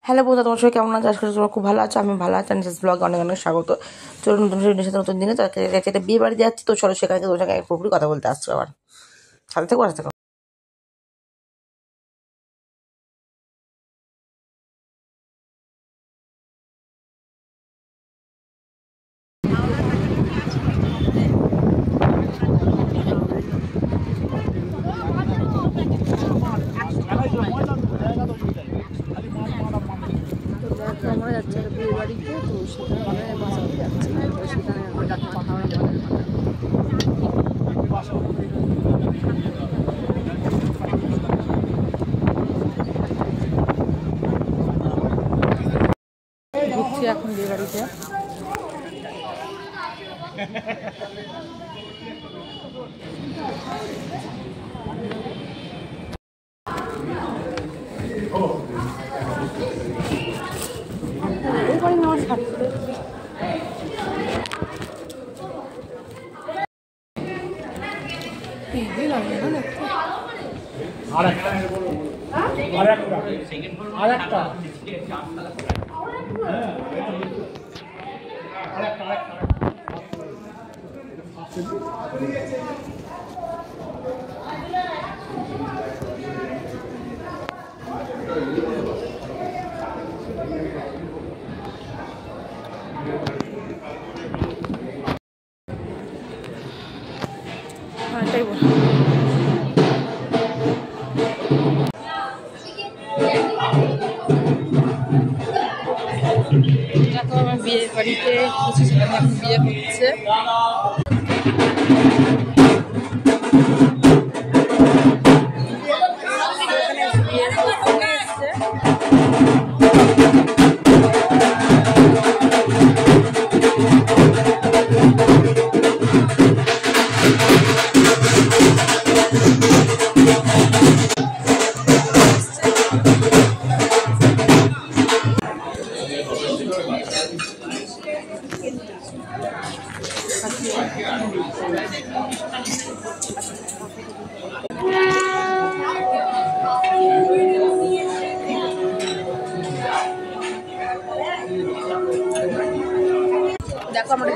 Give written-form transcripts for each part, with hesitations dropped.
Hello বন্ধুরা, তোমার সবাই কেমন আছে? আজকে তোমরা খুব ভালো আছো, আমি ভালো আছি। জাস্ট ব্লগে অনেক অনেক স্বাগত। চলুন নতুন সাথে নতুন দিনে তাকে একটা বিয়ে বাড়ি যাচ্ছি, তো চলো সেখানে তোমার সঙ্গে পুরোপুরি কথা বলতে আসছো। আবার সাথে থেকে সাথে আমরা যাচ্ছি বিয়ে বাড়িতে, তো সেখানে বাসাতে যাচ্ছি, তো সেখানে কথা ঘুরছি এখন বিয়ে বাড়িতে। আমার বিয়ে বাড়িতে সেখানে এখন বিয়ে হচ্ছে। দেখো আমরা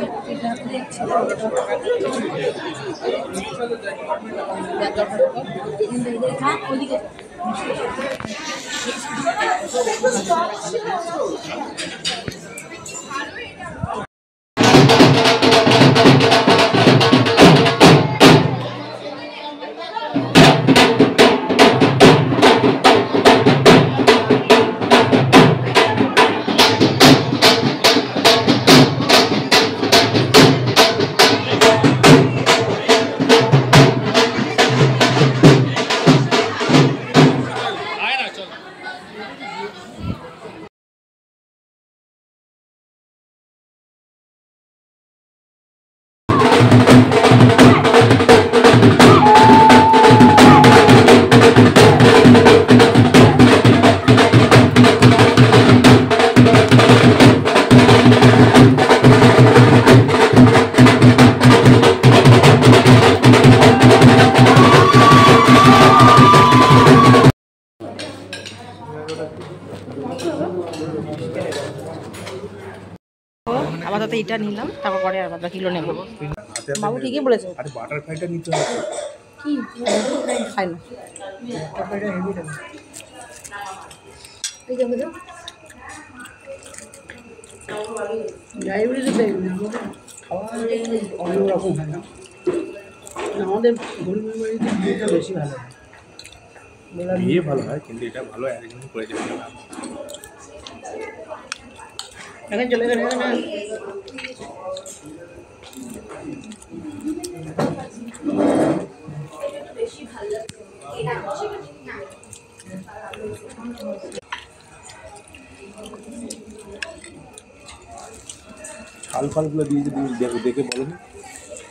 আপাতত এটা নিলাম, তারপর পরে আর বাদা কিলো নেবো। বাবু ঠিকই বলেছে, আরে বাটার ফ্রাইটা নিতে হবে কি খাই না। আমাদের বিয়েটা বেশি ভালো হয়, বিয়ে ভালো হয়, কিন্তু এটা ভালো অ্যারেঞ্জমেন্ট করে যেতে হবে। এখানে চলে গেলে না ছাল ফালগুলো দিয়ে যদি দেখে দেখে বলো না।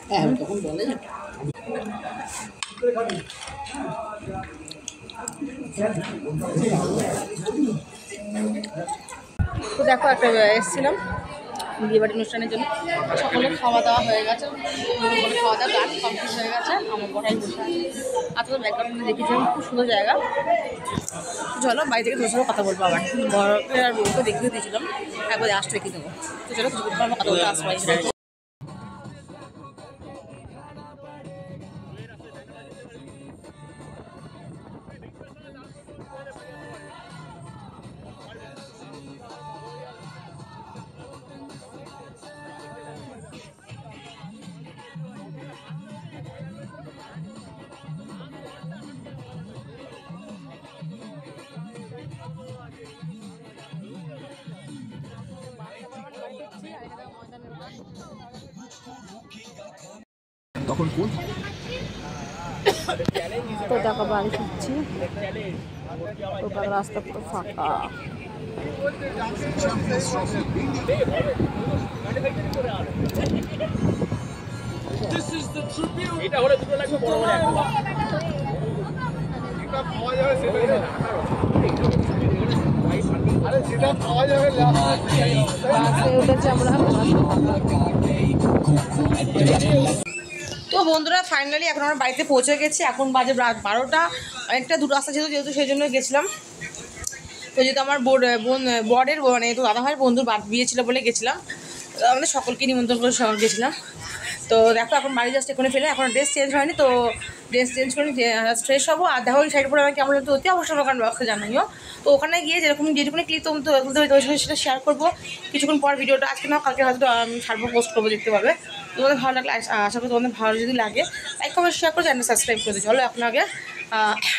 হ্যাঁ তখন বলে না। তো দেখো একটা এসেছিলাম বিয়েবাড়ির অনুষ্ঠানের জন্য। সকলে খাওয়া দাওয়া হয়ে গেছে, খাওয়া দাওয়া গান কমপ্লিট হয়ে গেছে। আমার বড়াই বসে আছে, আর তো ব্যাকগ্রাউন্ডে দেখেছিলাম খুব সুন্দর জায়গা। চলো বাড়ি থেকে তোর সাথে কথা বলবো আবার। বড়কে আর বউকে দেখিয়ে দিয়েছিলাম, একবার আসতে রেখে দেবো। তো চলো কিছু কথা বলতে আসবো। তখন কোন তো টাকা বাড়ি ফিরছি, তো রাস্তা পুরো ফাঁকা। এটা হলে দুটো লাগবে বড় বড় একটা এটা পাওয়া যাবে সেটা আরে সেটা পাওয়া যাবে বাসে উঠেছি আমরা। তো বন্ধুরা ফাইনালি এখন আমরা বাড়িতে পৌঁছে গেছি। এখন বাজে রাত 12টা। অনেকটা দূর রাস্তা ছিল যেহেতু, সেই জন্য গেছিলাম। তো যেহেতু আমার বরের মানে তো দাদা ভাইয়ের বন্ধুর বিয়ে ছিল বলে গেছিলাম, আমাদের সকলকে নিমন্ত্রণ করে সবাই গেছিলাম। তো দেখো এখন বাড়ি জাস্ট এখানে ফেলে, এখন ড্রেস চেঞ্জ হয়নি, তো ড্রেস চেঞ্জ করে ফ্রেশ হবো। আর দেখো ওই সাইড পরে আমাকে কেমন তো অতি অবশ্যই ওখানে বক্সে জানাইও। তো ওখানে গিয়ে যেটুকুনি ক্লিপ তুলতে হবে সেটা শেয়ার করবো কিছুক্ষণ পর। ভিডিওটা আজকে না কালকে হয়তো আমি ছাড়বো, পোস্ট করবো, দেখতে পাবে। তোমাদের ভালো লাগলে, আশা করি তোমাদের ভালো যদি লাগে লাইক কমেন্ট শেয়ার করে চ্যানেল সাবস্ক্রাইব করে দিই। চলো এখন আগে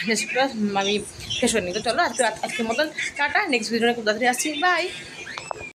নেক্সটটা আমি শেষ হয়নি। তো চলো আজকের মতন টাটা, নেক্সট ভিডিওটা খুব তাড়াতাড়ি আসছি, বাই।